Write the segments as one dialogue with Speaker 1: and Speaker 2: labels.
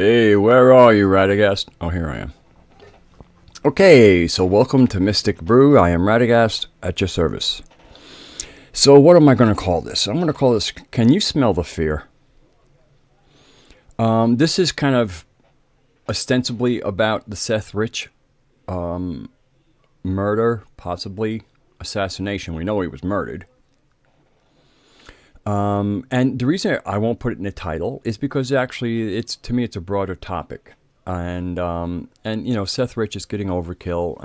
Speaker 1: Hey, where are you, Radagast? Oh, here I am. Okay, so welcome to Mystic Brew. I am Radagast at your service. So what am I going to call this? I'm going to call this, Can You Smell the Fear? This is kind of ostensibly about the Seth Rich murder, possibly assassination. We know he was murdered. And the reason I won't put it in the title is because actually, to me, it's a broader topic. And Seth Rich is getting overkill,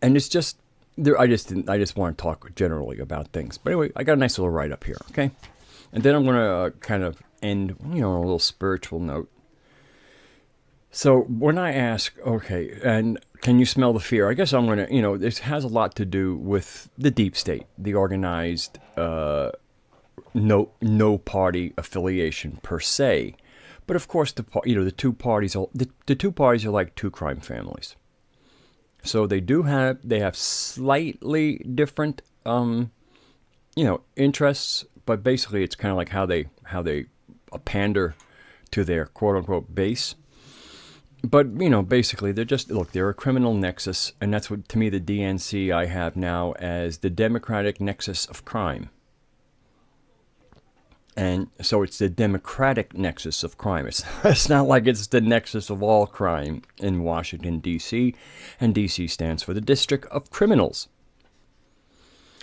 Speaker 1: and it's just there. I just want to talk generally about things. But anyway, I got a nice little write up here, okay? And then I'm gonna kind of end, on a little spiritual note. So when I ask, okay, and can you smell the fear? I guess I'm gonna, this has a lot to do with the deep state, the organized, no party affiliation per se. But of course, the two parties are like two crime families. So they have slightly different interests, but basically it's kind of like how they pander to their quote unquote base. But basically they're a criminal nexus, and that's what, to me, the DNC I have now as the Democratic nexus of crime. And so it's the Democratic nexus of crime. It's not like it's the nexus of all crime in Washington, D.C., and D.C. stands for the District of Criminals.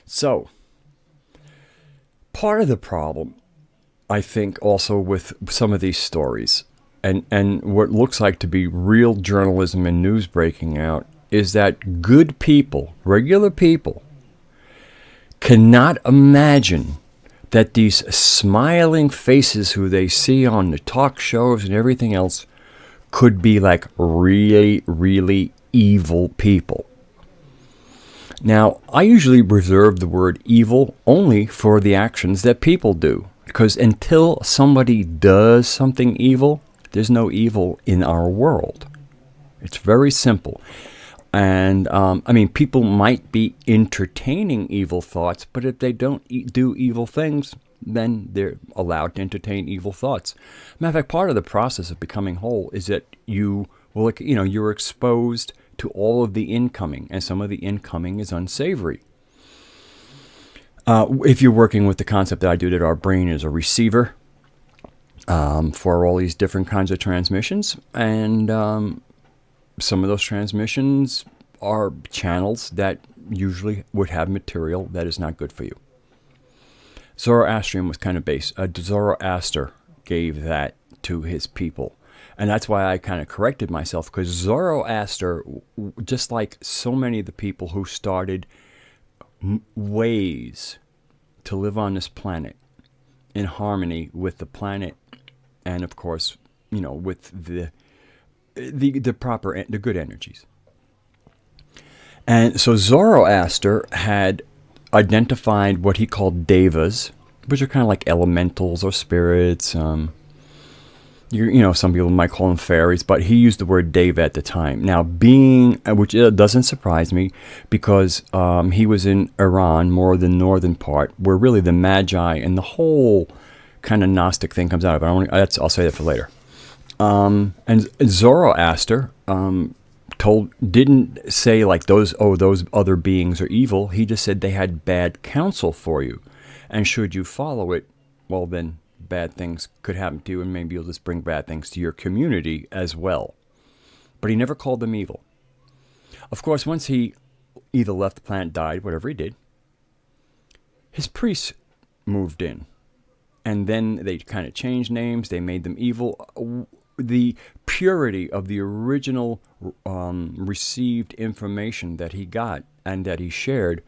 Speaker 1: So, part of the problem, I think, also with some of these stories, and what looks like to be real journalism and news breaking out, is that good people, regular people, cannot imagine that these smiling faces who they see on the talk shows and everything else could be like really, really evil people. Now, I usually reserve the word evil only for the actions that people do, because until somebody does something evil, there's no evil in our world. It's very simple. And, people might be entertaining evil thoughts, but if they don't do evil things, then they're allowed to entertain evil thoughts. Matter of fact, part of the process of becoming whole is that you're exposed to all of the incoming, and some of the incoming is unsavory. If you're working with the concept that I do, that our brain is a receiver for all these different kinds of transmissions, and some of those transmissions are channels that usually would have material that is not good for you. Zoroastrian was kind of based. Zoroaster gave that to his people. And that's why I kind of corrected myself, because Zoroaster, just like so many of the people who started ways to live on this planet in harmony with the planet, and of course, with the good energies. And so Zoroaster had identified what he called devas, which are kind of like elementals or spirits. Some people might call them fairies, but he used the word deva at the time. Now, which doesn't surprise me, because he was in Iran, more the northern part, where really the Magi and the whole kind of Gnostic thing comes out of it. I'll say that for later. And Zoroaster didn't say like those other beings are evil. He just said they had bad counsel for you, and should you follow it, well, then bad things could happen to you, and maybe you'll just bring bad things to your community as well. But he never called them evil. Of course, once he either left the planet, died, whatever he did, his priests moved in, and then they kind of changed names. They made them evil. The purity of the original received information that he got and that he shared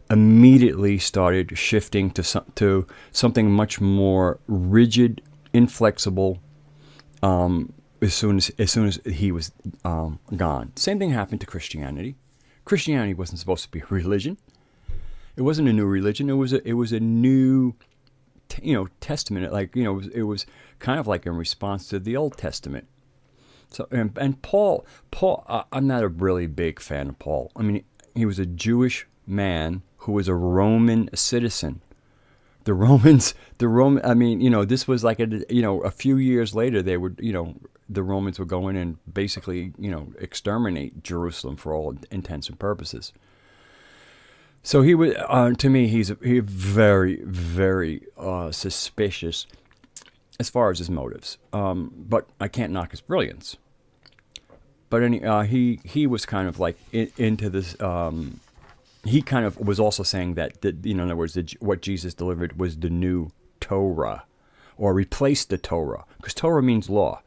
Speaker 1: immediately started shifting to something much more rigid, inflexible, as soon as he was gone. Same thing happened to Christianity. Christianity wasn't supposed to be a religion. It wasn't a new religion. It was a new testament. It was kind of like in response to the Old Testament. So and Paul, I'm not a really big fan of Paul. I mean, he was a Jewish man who was a Roman citizen, I mean, this was like a few years later, they would, the Romans would go in and basically, exterminate Jerusalem for all intents and purposes. So he was, to me, he's very, very suspicious as far as his motives. But I can't knock his brilliance. But he was kind of like into this. He kind of was also saying that in other words, what Jesus delivered was the new Torah, or replaced the Torah, because Torah means law,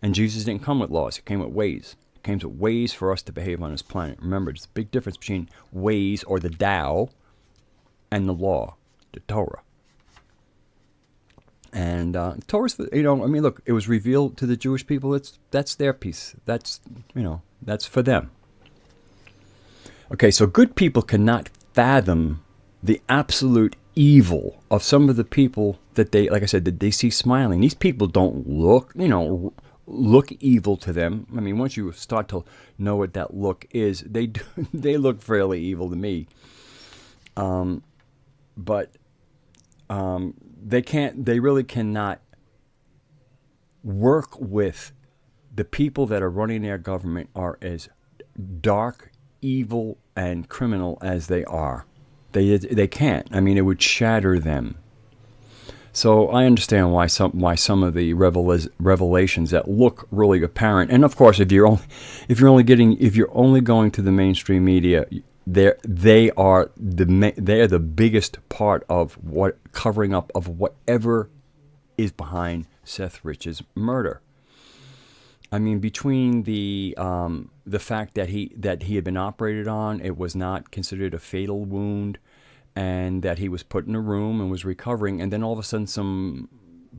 Speaker 1: and Jesus didn't come with laws; he came with ways. He came with ways for us to behave on this planet. Remember, there's a big difference between ways, or the Tao, and the law, the Torah. And Torah's, I mean, look, it was revealed to the Jewish people. That's their piece. That's for them. Okay, so good people cannot fathom the absolute evil of some of the people that they, like I said, that they see smiling. These people don't look evil to them. I mean, once you start to know what that look is, they look fairly evil to me. But they really cannot work with the people that are running their government are as dark, evil, and criminal as they are. They can't. I mean, it would shatter them. So I understand why some of the revelations that look really apparent, and of course, if you're only going to the mainstream media, they are the biggest part of what covering up of whatever is behind Seth Rich's murder. I mean, between the fact that he had been operated on, it was not considered a fatal wound, and that he was put in a room and was recovering, and then all of a sudden some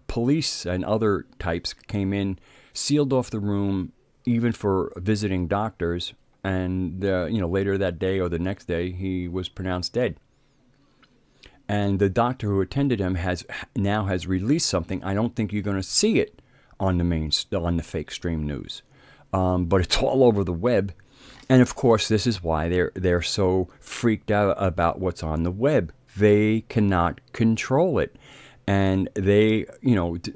Speaker 1: police and other types came in, sealed off the room, even for visiting doctors, and later that day or the next day he was pronounced dead. And the doctor who attended him has released something. I don't think you're going to see it on the fake stream news, but it's all over the web, and of course this is why they're so freaked out about what's on the web. They cannot control it, and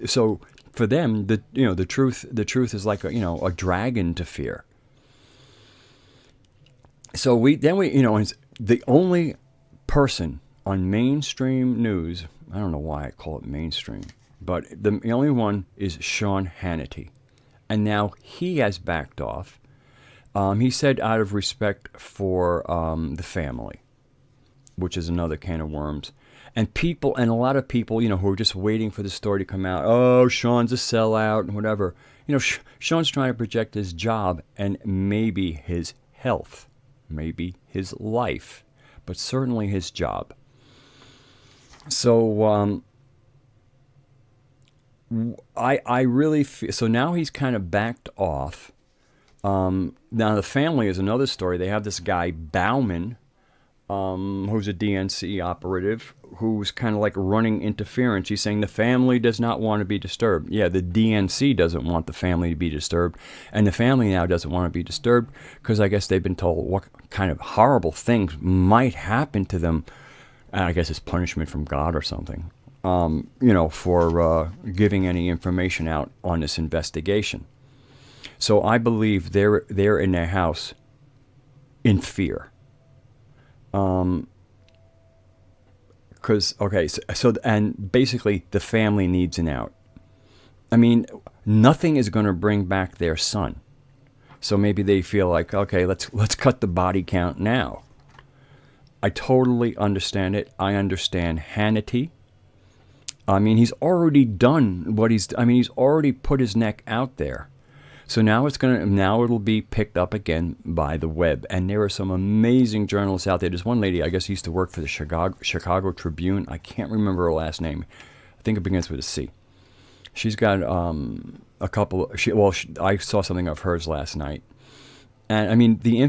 Speaker 1: so for them the truth is like a dragon to fear. So the only person on mainstream news, I don't know why I call it mainstream, but the only one is Sean Hannity. And now he has backed off. He said out of respect for the family, which is another can of worms. And a lot of people, who are just waiting for the story to come out, oh, Sean's a sellout and whatever. Sean's trying to project his job and maybe his health, maybe his life, but certainly his job. So, I really feel, so now he's kind of backed off. Now the family is another story. They have this guy Bauman, who's a DNC operative, who's kind of like running interference. He's saying the family does not want to be disturbed. Yeah, the DNC doesn't want the family to be disturbed, and the family now doesn't want to be disturbed because I guess they've been told what kind of horrible things might happen to them. I guess it's punishment from God or something. For giving any information out on this investigation. So I believe they're in their house in fear. And basically the family needs an out. I mean, nothing is going to bring back their son. So maybe they feel like, okay, let's cut the body count now. I totally understand it. I understand Hannity. I mean, he's already done he's already put his neck out there. So now it'll be picked up again by the web. And there are some amazing journalists out there. There's one lady, I guess, used to work for the Chicago Tribune. I can't remember her last name. I think it begins with a C. She's got a couple. I saw something of hers last night. And I mean, the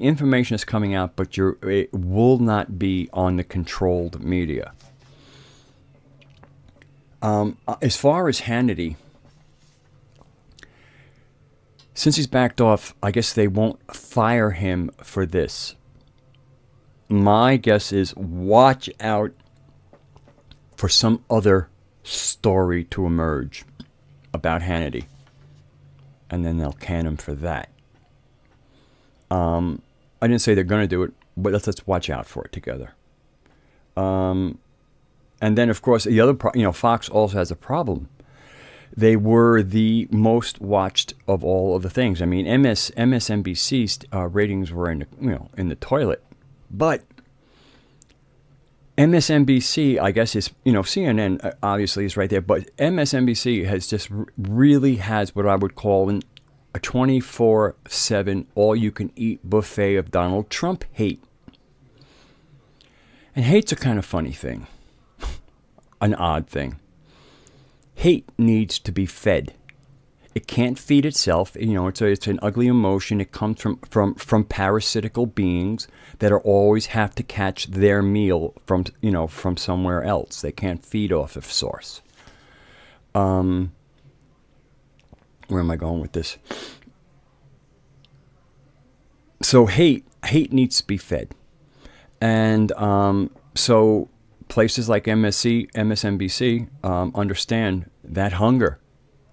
Speaker 1: information is coming out, but it will not be on the controlled media. As far as Hannity, since he's backed off, I guess they won't fire him for this. My guess is watch out for some other story to emerge about Hannity. And then they'll can him for that. I didn't say they're going to do it, but let's watch out for it together. And then, of course, the other, Fox also has a problem. They were the most watched of all of the things. I mean, MSNBC's ratings were in the toilet, but MSNBC, I guess, is, CNN obviously is right there, but MSNBC has just really has what I would call a 24/7 all-you-can-eat buffet of Donald Trump hate. And hate's a kind of funny thing, an odd thing. Hate needs to be fed. It can't feed itself. It's an ugly emotion. It comes from parasitical beings that always have to catch their meal from somewhere else. They can't feed off of source. Where am I going with this? So hate needs to be fed, and so places like MSNBC understand that hunger.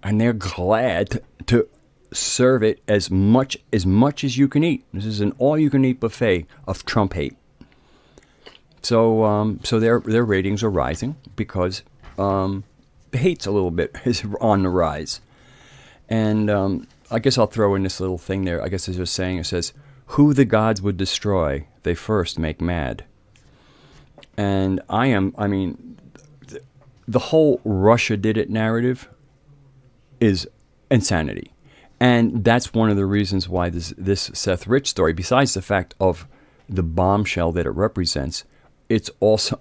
Speaker 1: And they're glad to serve it as much as you can eat. This is an all-you-can-eat buffet of Trump hate. So their ratings are rising because the hate's a little bit is on the rise. And I guess I'll throw in this little thing there. I guess it's just saying, it says, "Who the gods would destroy, they first make mad." And the whole Russia did it narrative is insanity. And that's one of the reasons why this Seth Rich story, besides the fact of the bombshell that it represents, it also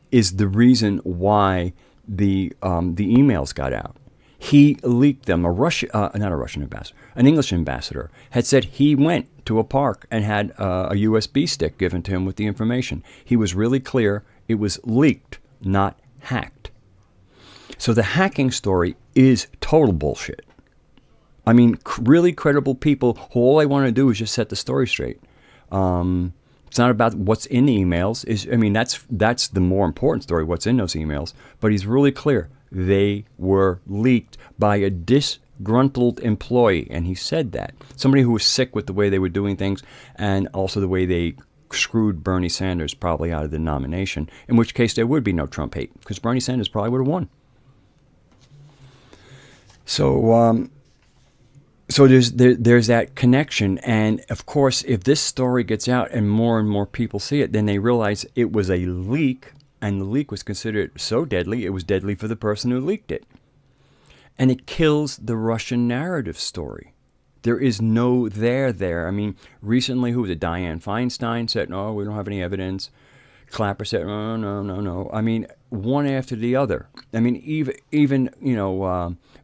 Speaker 1: is the reason why the emails got out. He leaked them. An English ambassador had said he went to a park and had a USB stick given to him with the information. He was really clear. It was leaked, not hacked. So the hacking story is total bullshit. I mean, really credible people who all they want to do is just set the story straight. It's not about what's in the emails. That's the more important story, what's in those emails. But he's really clear. They were leaked by a disgruntled employee, and he said that. Somebody who was sick with the way they were doing things and also the way they screwed Bernie Sanders probably out of the nomination, in which case there would be no Trump hate, because Bernie Sanders probably would have won. So there's that connection, and of course, if this story gets out and more people see it, then they realize it was a leak, and the leak was considered so deadly, it was deadly for the person who leaked it. And it kills the Russian narrative story. There is no there. I mean, recently, who was it? Dianne Feinstein said, "No, we don't have any evidence." Clapper said, "No. I mean, one after the other. I mean, even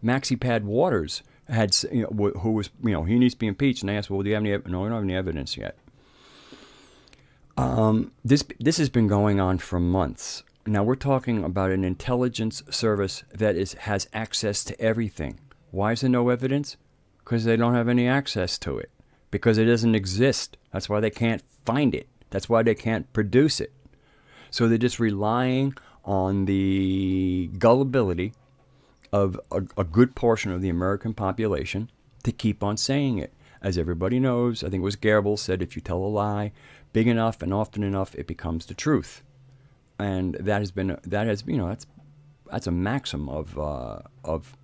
Speaker 1: Maxi Pad Waters had, who was, he needs to be impeached. And they asked, "Well, do you have any evidence?" "No, we don't have any evidence yet." This has been going on for months. Now we're talking about an intelligence service that has access to everything. Why is there no evidence? Because they don't have any access to it. Because it doesn't exist. That's why they can't find it. That's why they can't produce it. So they're just relying on the gullibility of a good portion of the American population to keep on saying it. As everybody knows, I think it was Goebbels said, if you tell a lie big enough and often enough, it becomes the truth. And that's a maxim of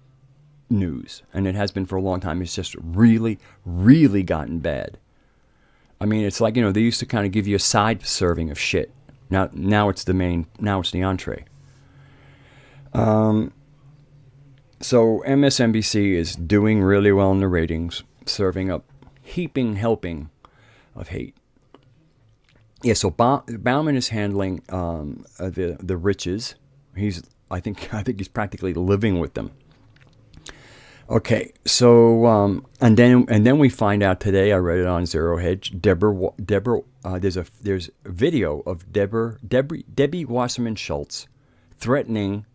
Speaker 1: news, and it has been for a long time. It's just really, really gotten bad. I mean, it's like, they used to kind of give you a side serving of shit. Now it's the main. Now it's the entree. So MSNBC is doing really well in the ratings, serving up helping of hate. Yeah. So Bauman is handling the riches. I think he's practically living with them. Okay, so and then we find out today. I read it on Zero Hedge. Deborah. There's a video of Debbie Wasserman Schultz threatening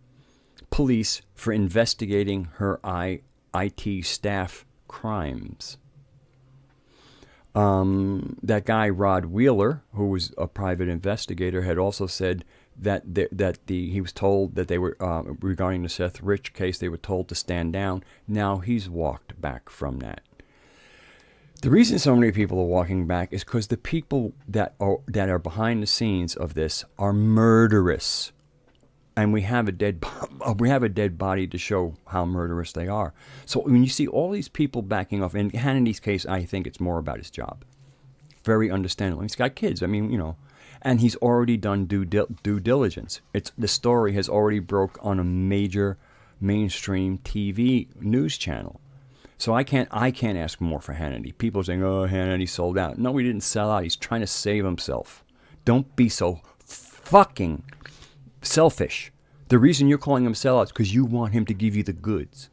Speaker 1: police for investigating her IT staff crimes. That guy Rod Wheeler, who was a private investigator, had also said that he was told that they were regarding the Seth Rich case, they were told to stand down. Now he's walked back from that. The reason so many people are walking back is because the people that are behind the scenes of this are murderous, and we have a dead body to show how murderous they are. So when you see all these people backing off, in Hannity's case, I think it's more about his job. Very understandable. He's got kids. I mean, and he's already done due diligence. The story has already broke on a major mainstream TV news channel. So I can't ask more for Hannity. People are saying, "Oh, Hannity sold out." No, he didn't sell out. He's trying to save himself. Don't be so fucking selfish. The reason you're calling him sellout is because you want him to give you the goods.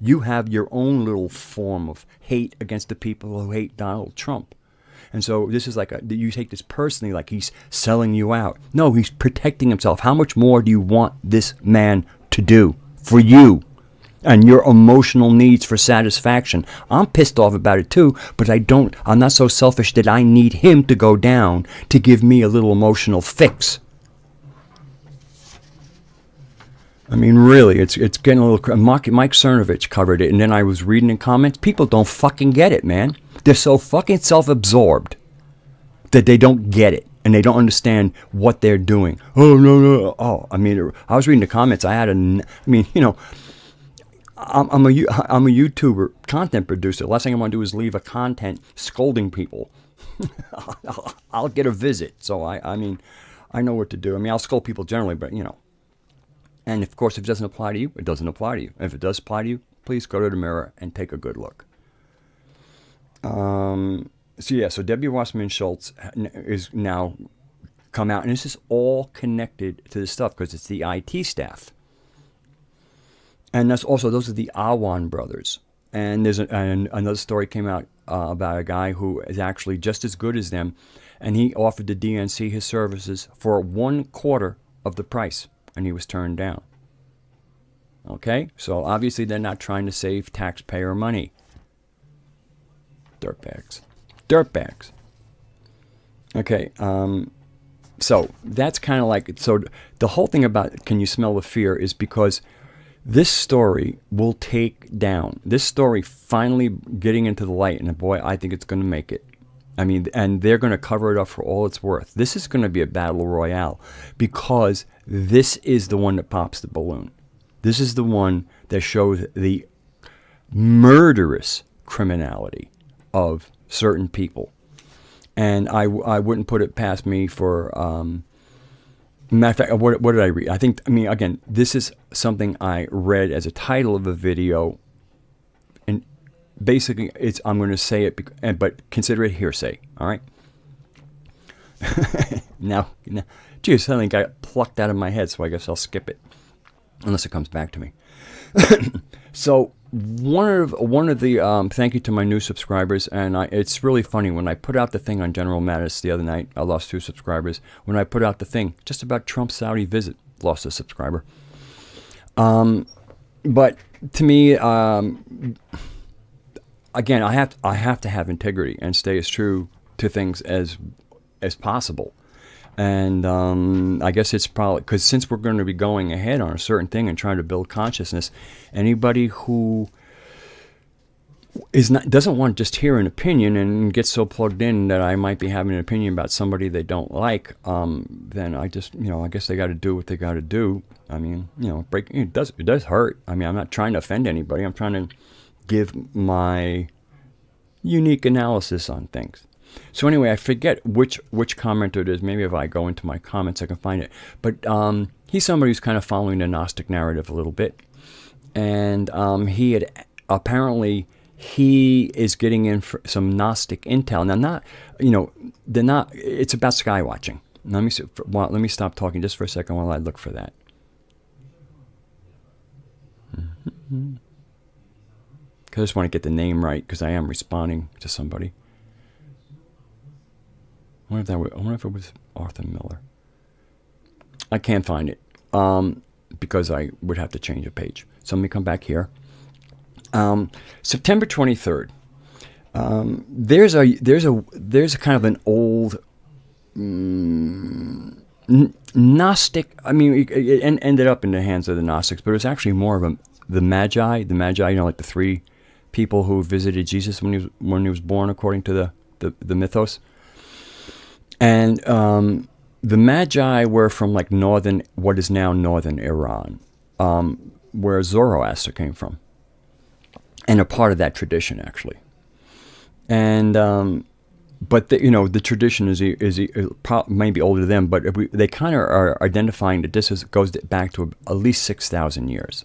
Speaker 1: You have your own little form of hate against the people who hate Donald Trump. And so this is like you take this personally, like he's selling you out. No, he's protecting himself. How much more do you want this man to do for you and your emotional needs for satisfaction? I'm pissed off about it too, but I'm not so selfish that I need him to go down to give me a little emotional fix. I mean, really, it's getting a little... Mike Cernovich covered it, and then I was reading in comments. People don't fucking get it, man. They're so fucking self-absorbed that they don't get it, and they don't understand what they're doing. Oh, no. Oh, I mean, I was reading the comments. I'm a YouTuber, content producer. The last thing I want to do is leave a content scolding people. I'll get a visit, so I mean, I know what to do. I mean, I'll scold people generally, but, And, of course, if it doesn't apply to you, it doesn't apply to you. If it does apply to you, please go to the mirror and take a good look. So Debbie Wasserman Schultz is now come out, and this is all connected to this stuff because it's the IT staff. And those are the Awan brothers. And there's another story came out about a guy who is actually just as good as them, and he offered the DNC his services for 1/4 of the price. And he was turned down. Okay? So obviously they're not trying to save taxpayer money. Dirtbags. Okay, so that's kind of like... So the whole thing about Can You Smell the Fear is because this story will take down... This story finally getting into the light, and boy, I think it's going to make it. I mean, and they're going to cover it up for all it's worth. This is going to be a battle royale because this is the one that pops the balloon. This is the one that shows the murderous criminality of certain people. And I wouldn't put it past me for... matter of fact, what did I read? Again, this is something I read as a title of a video. And basically, I'm going to say it, but consider it hearsay, all right? Now, geez, something got plucked out of my head, so I guess I'll skip it, unless it comes back to me. So one of the thank you to my new subscribers, and it's really funny when I put out the thing on General Mattis the other night. I lost 2 subscribers. When I put out the thing just about Trump's Saudi visit, lost a subscriber. But to me, again, I have to have integrity and stay as true to things as possible. And I guess it's probably because since we're going to be going ahead on a certain thing and trying to build consciousness, anybody who doesn't want to just hear an opinion and get so plugged in that I might be having an opinion about somebody they don't like, then I just, I guess they got to do what they got to do. I mean, it does hurt. I mean, I'm not trying to offend anybody. I'm trying to give my unique analysis on things. So anyway, I forget which commenter it is. Maybe if I go into my comments, I can find it. But he's somebody who's kind of following the Gnostic narrative a little bit. And he is getting in for some Gnostic intel. Now, it's about sky watching. Let me stop talking just for a second while I look for that. Mm-hmm. I just want to get the name right because I am responding to somebody. I wonder if it was Arthur Miller. I can't find it because I would have to change a page. So let me come back here. September 23rd. There's a kind of an old Gnostic. I mean, it ended up in the hands of the Gnostics, but it was actually more of the Magi. The Magi, like the three people who visited Jesus when he was born, according to the mythos. And the Magi were from like what is now northern Iran, where Zoroaster came from, and a part of that tradition actually. And but the tradition is maybe older than them, but they kind of are identifying that this goes back to at least 6,000 years,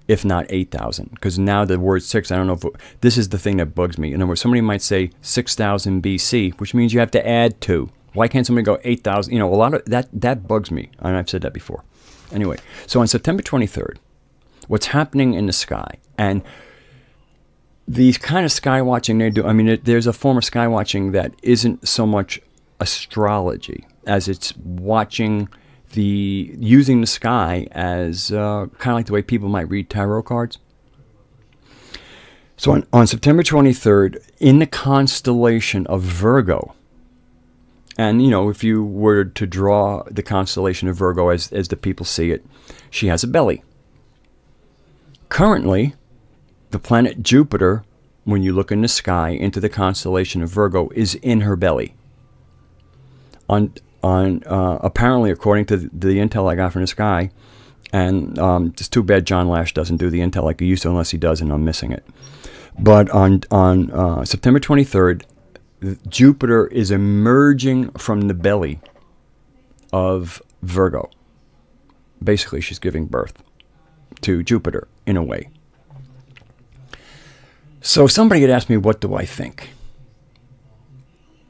Speaker 1: if not 8,000. Because now the word 6, I don't know if this is the thing that bugs me. In other words, somebody might say 6,000 BC, which means you have to add 2. Why can't somebody go 8,000? A lot of that bugs me, and I've said that before. Anyway, so on September 23rd, what's happening in the sky, and these kind of sky watching they do, I mean, there's a form of sky watching that isn't so much astrology as it's using the sky as kind of like the way people might read tarot cards. So on September 23rd, in the constellation of Virgo, and if you were to draw the constellation of Virgo as the people see it, she has a belly. Currently, the planet Jupiter, when you look in the sky into the constellation of Virgo, is in her belly. Apparently, according to the intel I got from the sky, and it's too bad John Lash doesn't do the intel like he used to, unless he does, and I'm missing it. But on September 23rd, Jupiter is emerging from the belly of Virgo. Basically, she's giving birth to Jupiter in a way. So somebody had asked me, what do I think?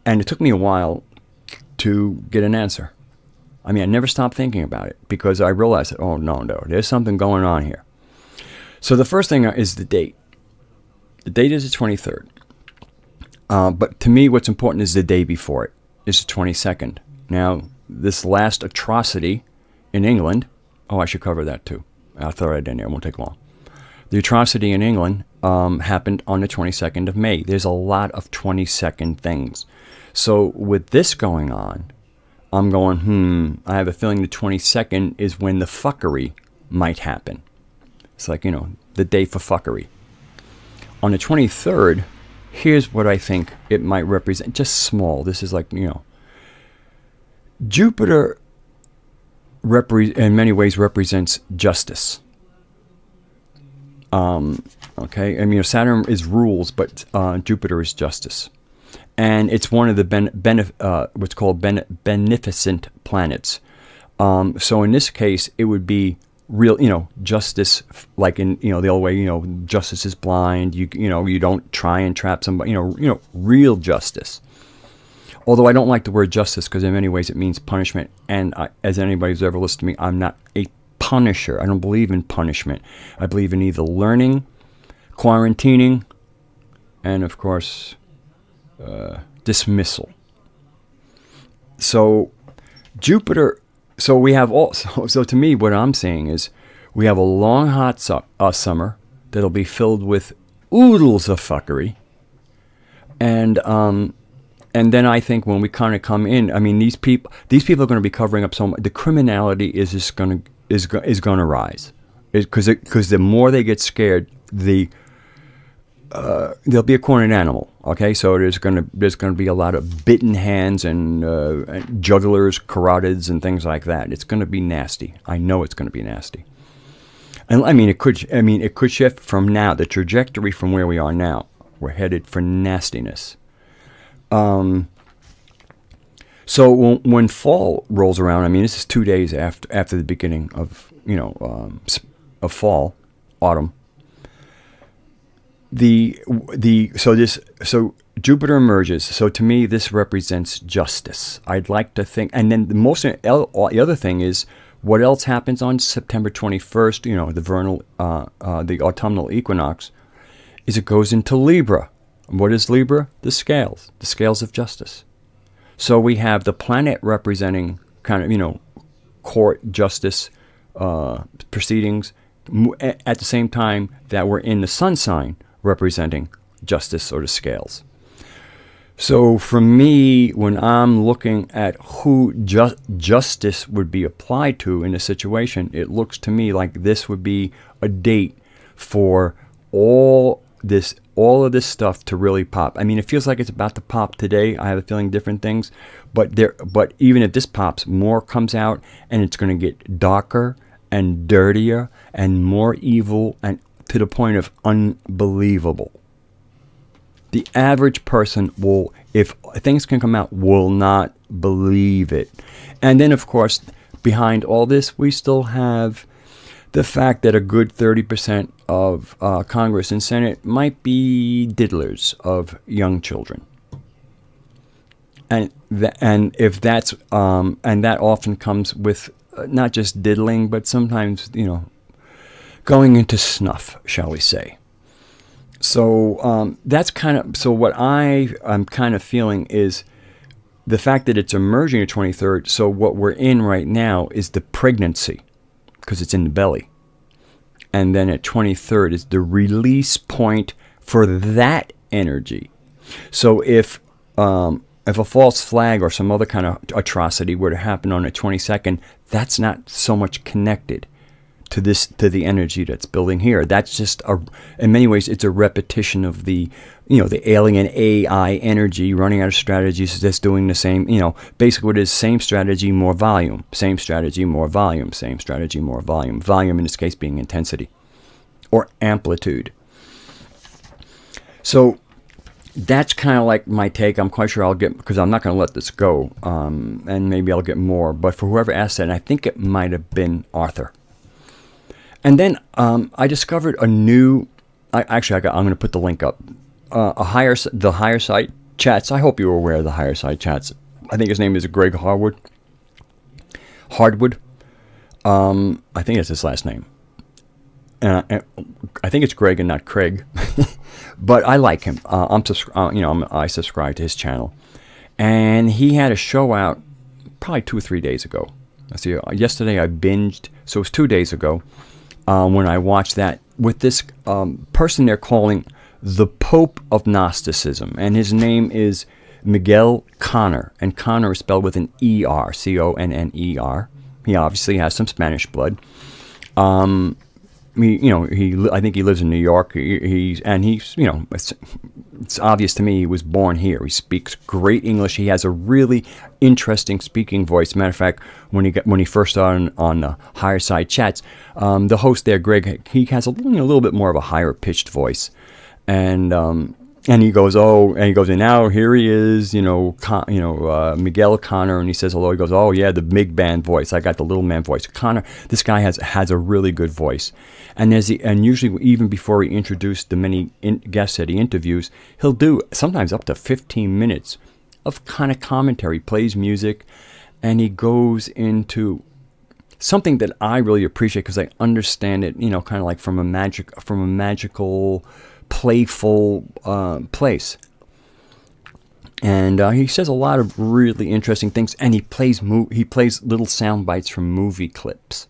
Speaker 1: And it took me a while to get an answer. I mean, I never stopped thinking about it because I realized that, oh, no, there's something going on here. So the first thing is the date. The date is the 23rd. But to me, what's important is the day before it. It's the 22nd. Now, this last atrocity in England, I should cover that too. I'll throw it in there. It won't take long. The atrocity in England happened on the 22nd of May. There's a lot of 22nd things. So with this going on, I'm going, I have a feeling the 22nd is when the fuckery might happen. It's like, the day for fuckery. On the 23rd, here's what I think it might represent. Just small. This is like, Jupiter in many ways represents justice. Okay, I mean, Saturn is rules, but Jupiter is justice, and it's one of the what's called beneficent planets. So in this case, it would be real, justice, like in the old way, justice is blind. You don't try and trap somebody. Real justice. Although I don't like the word justice because in many ways it means punishment, and as anybody who's ever listened to me, I'm not a punisher. I don't believe in punishment. I believe in either learning, quarantining, and of course, dismissal. So Jupiter. So we have So to me, what I'm saying is, we have a long hot summer that'll be filled with oodles of fuckery, and then I think when we kind of come in, I mean, these people are going to be covering up so much. The criminality is just going to rise, because the more they get scared, they'll be a cornered animal. Okay, so there's going to be a lot of bitten hands and jugglers, carotids, and things like that. It's going to be nasty. I know it's going to be nasty. And it could shift from now. The trajectory from where we are now, we're headed for nastiness. So when fall rolls around, I mean, this is 2 days after the beginning of of fall, autumn. So Jupiter emerges. So to me, this represents justice. I'd like to think, and then the other thing is, what else happens on September 21st? The autumnal equinox, is it goes into Libra. What is Libra? The scales of justice. So we have the planet representing kind of, court justice proceedings, at the same time that we're in the sun sign representing justice or the scales. So for me, when I'm looking at who justice would be applied to in a situation, it looks to me like this would be a date for all of this stuff to really pop. I mean, it feels like it's about to pop today. I have a feeling different things, but even if this pops, more comes out, and it's going to get darker and dirtier and more evil, and to the point of unbelievable. The average person will, if things can come out, will not believe it. And then, of course, behind all this, we still have the fact that a good 30% of Congress and Senate might be diddlers of young children. And if that's and that often comes with not just diddling, but sometimes, going into snuff, shall we say. So that's kind of, so what I'm kind of feeling is the fact that it's emerging at 23rd. So what we're in right now is the pregnancy, because it's in the belly. And then at 23rd is the release point for that energy. So if a false flag or some other kind of atrocity were to happen on the 22nd, that's not so much connected to the energy that's building here. That's just in many ways, it's a repetition of the alien AI energy running out of strategies that's doing the same, basically what it is, same strategy, more volume, same strategy, more volume, same strategy, more volume. Volume in this case being intensity or amplitude. So that's kind of like my take. I'm quite sure I'll get, because I'm not going to let this go, and maybe I'll get more. But for whoever asked that, and I think it might have been Arthur. And then I discovered a new. I'm going to put the link up. The Higher Side Chats. I hope you were aware of the Higher Side Chats. I think his name is Greg Hardwood. I think that's his last name. I think it's Greg and not Craig, but I like him. I subscribe to his channel, and he had a show out probably 2 or 3 days ago. Let's see. Yesterday I binged, so it was 2 days ago. When I watched that with this person they're calling the Pope of Gnosticism, and his name is Miguel Conner, and Conner is spelled with an E-R, C-O-N-N-E-R. He obviously has some Spanish blood. I think he lives in New York. He's it's obvious to me he was born here. He speaks great English. He has a really interesting speaking voice. Matter of fact, when he first started on the Higher Side Chats, the host there, Greg, he has a little bit more of a higher pitched voice, and he goes, and now here he is, Miguel Conner, and he says hello. He goes, oh yeah, the big man voice. I got the little man voice. Conner, this guy has a really good voice, and usually even before he introduced the many guests that he interviews, he'll do sometimes up to 15 minutes of kind of commentary. He plays music, and he goes into something that I really appreciate because I understand it, kind of like from a magical, playful place. And he says a lot of really interesting things, and he plays little sound bites from movie clips.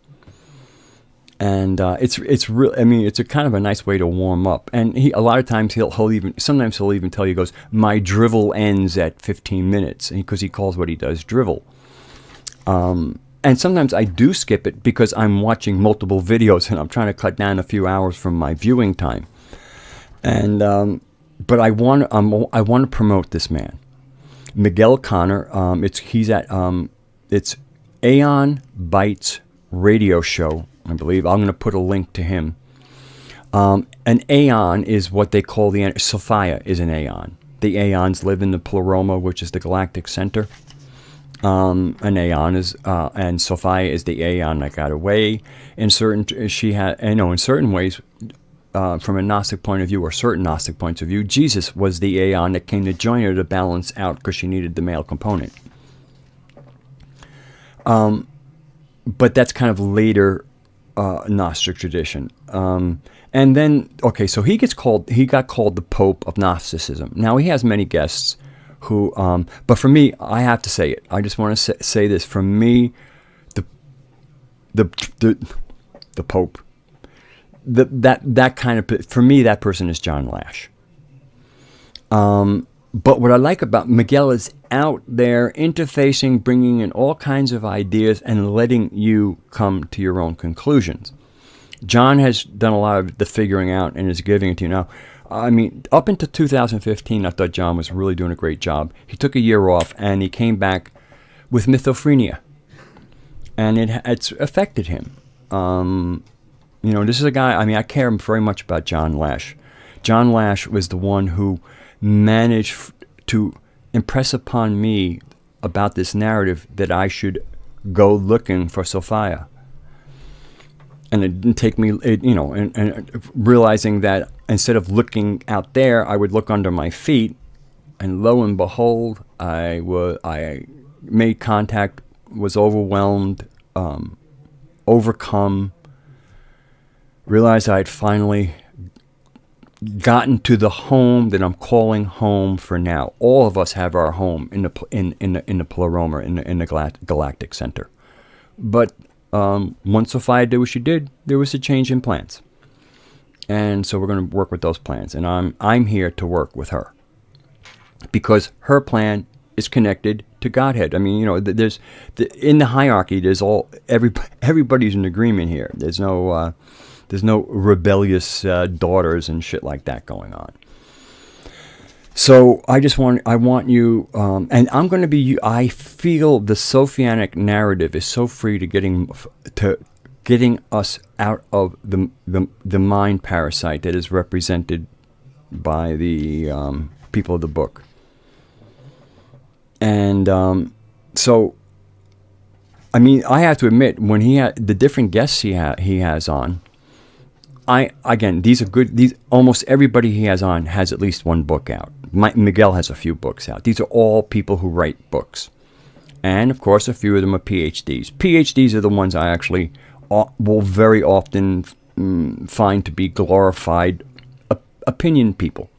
Speaker 1: And it's really, it's a kind of a nice way to warm up. And a lot of times he'll even tell you, he goes, my drivel ends at 15 minutes, because he calls what he does drivel. And sometimes I do skip it because I'm watching multiple videos and I'm trying to cut down a few hours from my viewing time. And but I want to promote this man, Miguel Conner. It's Aeon Bites radio show, I believe. I'm going to put a link to him. An Aeon is what they call Sophia is an Aeon. The Aeons live in the Pleroma, which is the galactic center. An Aeon is, and Sophia is the Aeon that got away. In certain ways. From a Gnostic point of view, or certain Gnostic points of view, Jesus was the Aeon that came to join her to balance out because she needed the male component. But that's kind of later Gnostic tradition. And then, so he got called the Pope of Gnosticism. Now he has many guests who, but for me, I have to say it. I just want to say this. For me, the Pope. For me, that person is John Lash. But what I like about Miguel is out there interfacing, bringing in all kinds of ideas and letting you come to your own conclusions. John has done a lot of the figuring out and is giving it to you now. I mean, up until 2015, I thought John was really doing a great job. He took a year off and he came back with mythophrenia, and it's affected him. This is a guy, I mean, I care very much about John Lash. John Lash was the one who managed to impress upon me about this narrative that I should go looking for Sophia. And it didn't take me, and realizing that instead of looking out there, I would look under my feet, and lo and behold, I made contact, was overwhelmed, overcome, realized I had finally gotten to the home that I'm calling home for now. All of us have our home in the Pleroma, in the galactic center. But once Sophia did what she did, there was a change in plans, and so we're going to work with those plans. And I'm here to work with her because her plan is connected to Godhead. I mean, there's in the hierarchy. There's everybody's in agreement here. There's no rebellious daughters and shit like that going on. So I want you, and I'm going to be. I feel the Sophianic narrative is so free to getting us out of the mind parasite that is represented by the people of the book. And so, I mean, I have to admit, when he had the different guests he has on. These are good. Almost everybody he has on has at least one book out. Miguel has a few books out. These are all people who write books. And, of course, a few of them are PhDs. PhDs are the ones I actually will very often find to be glorified opinion people.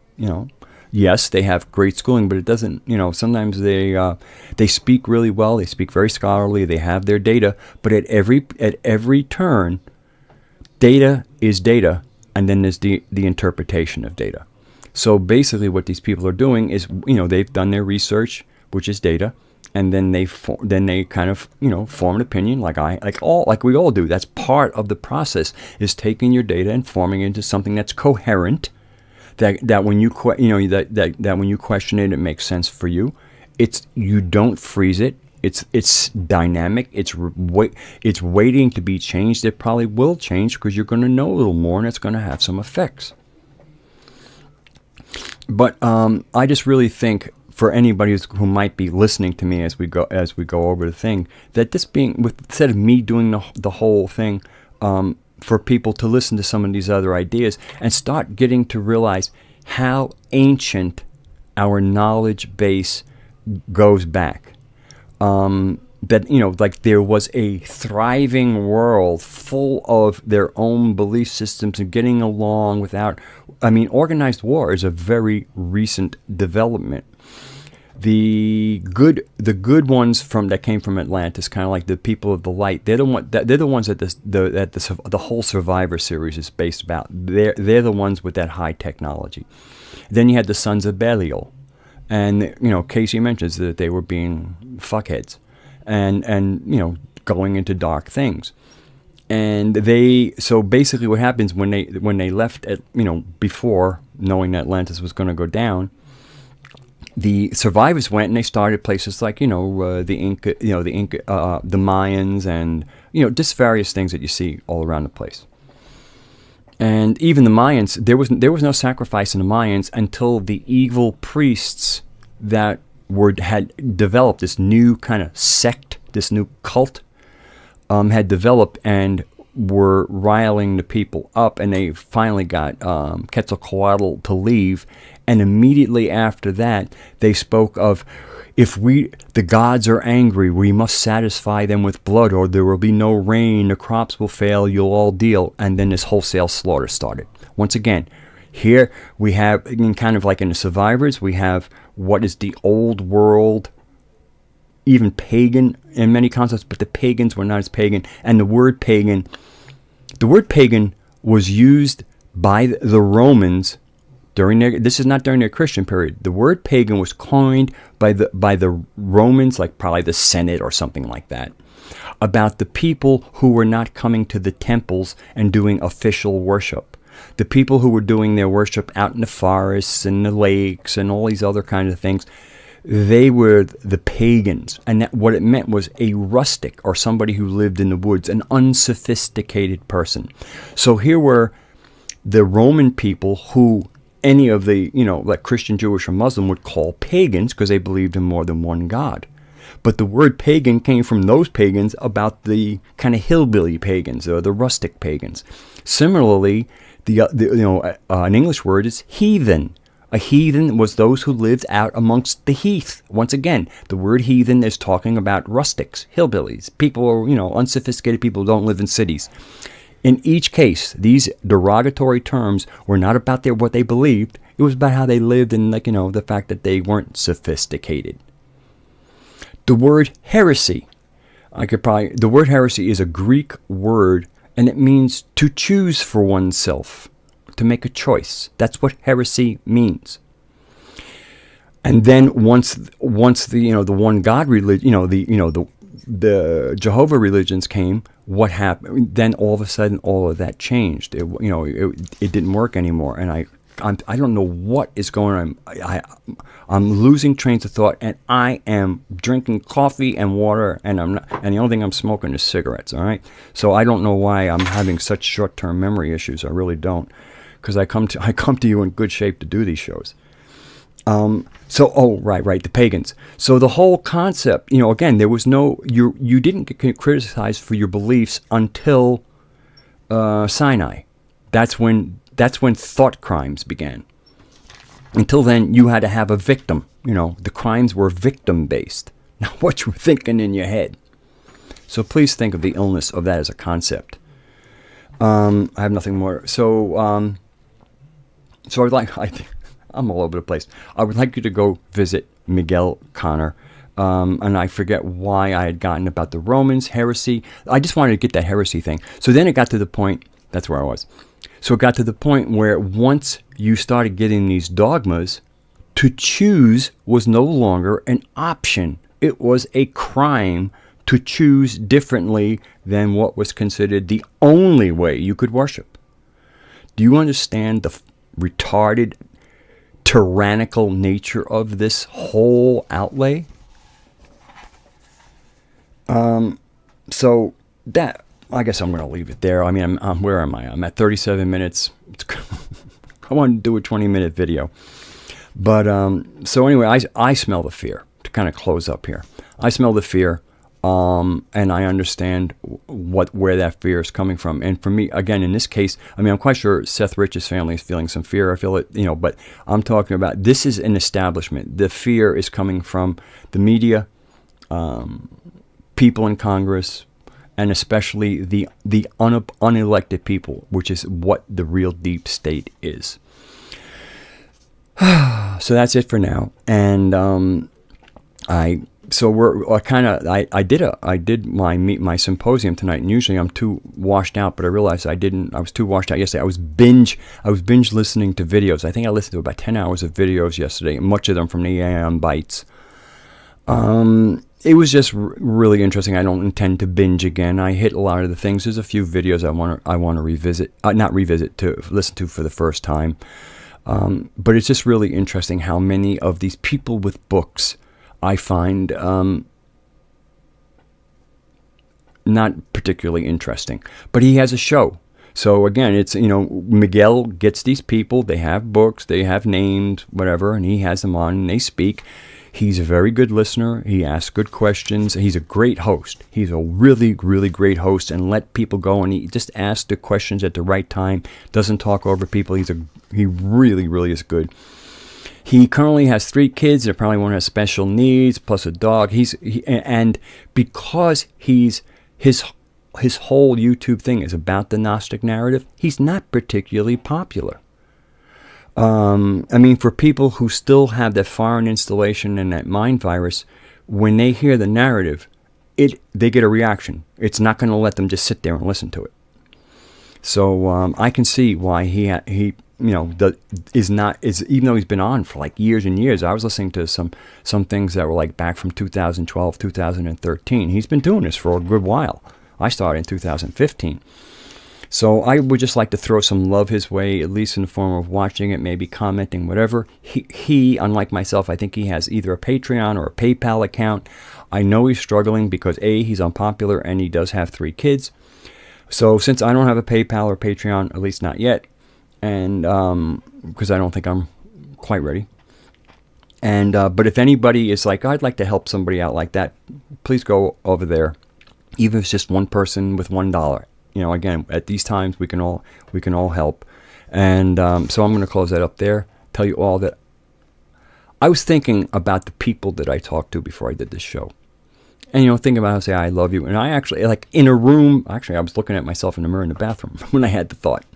Speaker 1: Yes, they have great schooling, but it doesn't, sometimes they speak really well. They speak very scholarly. They have their data. But at every turn, data is data, and then there's the interpretation of data. So basically what these people are doing is, they've done their research, which is data, and then they kind of, form an opinion like we all do. That's part of the process, is taking your data and forming it into something that's coherent, that when you that when you question it, it makes sense for you. You don't freeze it. It's dynamic. It's waiting to be changed. It probably will change because you're going to know a little more, and it's going to have some effects. But I just really think for anybody who might be listening to me as we go over the thing, that this being instead of me doing the whole thing, for people to listen to some of these other ideas and start getting to realize how ancient our knowledge base goes back. That, like there was a thriving world full of their own belief systems and getting along without, organized war is a very recent development. The good ones that came from Atlantis, kind of like the people of the light, they're the ones that the whole Survivor series is based about. They're the ones with that high technology. Then you had the sons of Belial. And, Casey mentions that they were being fuckheads and going into dark things. And so basically what happens when they left before knowing that Atlantis was going to go down, the survivors went and they started places like, the Inca, the Mayans, and, just various things that you see all around the place. And even the Mayans, there was no sacrifice in the Mayans until the evil priests that had developed this new kind of sect, this new cult, had developed and were riling the people up, and they finally got Quetzalcoatl to leave. And immediately after that, they spoke of, if the gods are angry, we must satisfy them with blood, or there will be no rain, the crops will fail, you'll all deal. And then this wholesale slaughter started. Once again, here we have, kind of like in the Survivors, we have what is the old world, even pagan in many concepts, but the pagans were not as pagan. And the word pagan was used by the Romans This is not during their Christian period. The word pagan was coined by the Romans, like probably the Senate or something like that, about the people who were not coming to the temples and doing official worship. The people who were doing their worship out in the forests and the lakes and all these other kinds of things, they were the pagans. And what it meant was a rustic, or somebody who lived in the woods, an unsophisticated person. So here were the Roman people who any of the, like Christian, Jewish, or Muslim would call pagans because they believed in more than one God. But the word pagan came from those pagans about the kind of hillbilly pagans, or the rustic pagans. Similarly, an English word is heathen. A heathen was those who lived out amongst the heath. Once again, the word heathen is talking about rustics, hillbillies, people, unsophisticated people who don't live in cities. In each case, these derogatory terms were not about what they believed. It was about how they lived, and the fact that they weren't sophisticated. The word heresy, the word heresy is a Greek word, and it means to choose for oneself, to make a choice. That's what heresy means. And then once the one God religion, the Jehovah religions came, what happened? Then all of a sudden, all of that changed. It didn't work anymore, and I don't know what is going on. I'm losing trains of thought, and I am drinking coffee and water, and the only thing I'm smoking is cigarettes. All right, so I don't know why I'm having such short-term memory issues. I really don't, because I come to you in good shape to do these shows. Right, the pagans. So the whole concept, again, there was you didn't get criticized for your beliefs until Sinai. That's when thought crimes began. Until then, you had to have a victim. The crimes were victim-based. Now, what you were thinking in your head. So please think of the illness of that as a concept. I have nothing more. So I'm all over the place. I would like you to go visit Miguel Connor. And I forget why I had gotten about the Romans, heresy. I just wanted to get that heresy thing. So then it got to the point, that's where I was. So it got to the point where once you started getting these dogmas, to choose was no longer an option. It was a crime to choose differently than what was considered the only way you could worship. Do you understand the retarded, tyrannical nature of this whole outlay? So that, I guess I'm going to leave it there. I mean, where am I? I'm at 37 minutes. I want to do a 20-minute video. But, so anyway, I smell the fear, to kind of close up here. I smell the fear, and I understand where that fear is coming from. And for me, again, in this case, I mean, I'm quite sure Seth Rich's family is feeling some fear. I feel it, but I'm talking about, this is an establishment. The fear is coming from the media, people in Congress, and especially the unelected people, which is what the real deep state is. So that's it for now. And I did my symposium tonight, and usually I'm too washed out, but I realized I was too washed out yesterday. I was binge listening to videos. I think I listened to about 10 hours of videos yesterday, much of them from the AM Bites. It was just really interesting. I don't intend to binge again. I hit a lot of the things. There's a few videos I want to revisit, to listen to for the first time. But it's just really interesting how many of these people with books I find not particularly interesting. But he has a show. So again, it's, Miguel gets these people, they have books, they have names, whatever, and he has them on and they speak. He's a very good listener. He asks good questions. He's a great host. He's a really, really great host, and let people go, and he just asks the questions at the right time. Doesn't talk over people. He really, really is good. He currently has 3 kids. That probably one has special needs, plus a dog. And because his whole YouTube thing is about the Gnostic narrative, he's not particularly popular. I mean, for people who still have that foreign installation and that mind virus, when they hear the narrative, they get a reaction. It's not going to let them just sit there and listen to it. So I can see why he is even though he's been on for like years and years. I was listening to some things that were like back from 2012, 2013. He's been doing this for a good while. I started in 2015. So I would just like to throw some love his way, at least in the form of watching it, maybe commenting, whatever. He, unlike myself, I think he has either a Patreon or a PayPal account. I know he's struggling because A, he's unpopular and he does have 3 kids. So since I don't have a PayPal or Patreon, at least not yet, and because I don't think I'm quite ready. And but if anybody is like, I'd like to help somebody out like that, please go over there. Even if it's just one person with $1. Again, at these times we can all help. And so I'm going to close that up there. Tell you all that I was thinking about the people that I talked to before I did this show. And, thinking about how to say, I love you. And I actually, like in a room, I was looking at myself in the mirror in the bathroom when I had the thought.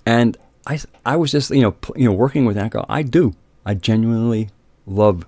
Speaker 1: And I was just, working with that girl. I genuinely love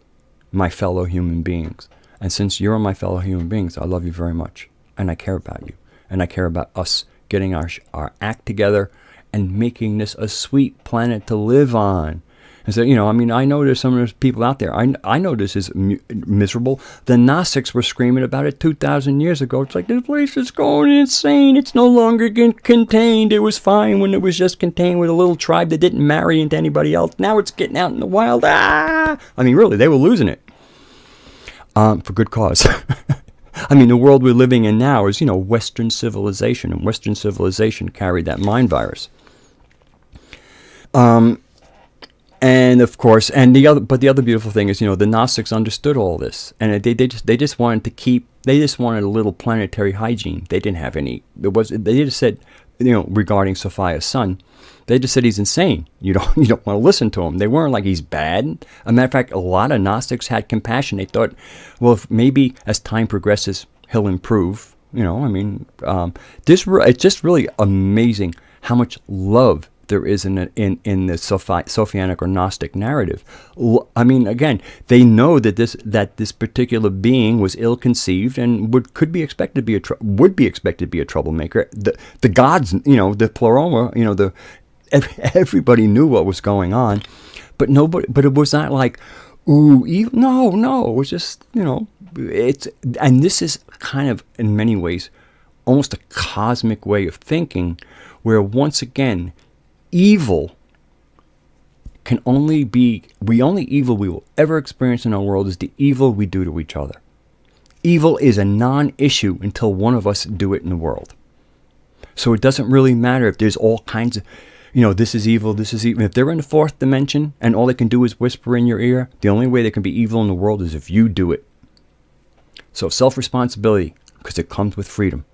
Speaker 1: my fellow human beings. And since you're my fellow human beings, I love you very much. And I care about you. And I care about us getting our act together and making this a sweet planet to live on. And so, I know there's some of those people out there. I know this is miserable. The Gnostics were screaming about it 2,000 years ago. It's like, this place is going insane. It's no longer contained. It was fine when it was just contained with a little tribe that didn't marry into anybody else. Now it's getting out in the wild. Really, they were losing it. For good cause. The world we're living in now is, Western civilization. And Western civilization carried that mind virus. And of course, the other beautiful thing is, the Gnostics understood all this, and they just wanted a little planetary hygiene. They didn't have any. They just said, regarding Sophia's son, they just said he's insane. You don't want to listen to him. They weren't like he's bad. As a matter of fact, a lot of Gnostics had compassion. They thought, well, if maybe as time progresses, he'll improve. It's just really amazing how much love there is in the Sophianic or Gnostic narrative. Again, they know that this particular being was ill-conceived and would be expected to be a troublemaker. The gods, the Pleroma, everybody knew what was going on, but it was not like, ooh, no. It was just, and this is kind of in many ways almost a cosmic way of thinking, where once again, evil can only be, the only evil we will ever experience in our world is the evil we do to each other. Evil is a non-issue until one of us do it in the world. So it doesn't really matter if there's all kinds of, this is evil, this is evil. If they're in the 4th dimension and all they can do is whisper in your ear, the only way they can be evil in the world is if you do it. So self-responsibility, because it comes with freedom.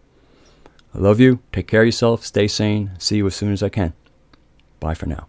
Speaker 1: I love you. Take care of yourself. Stay sane. See you as soon as I can. Bye for now.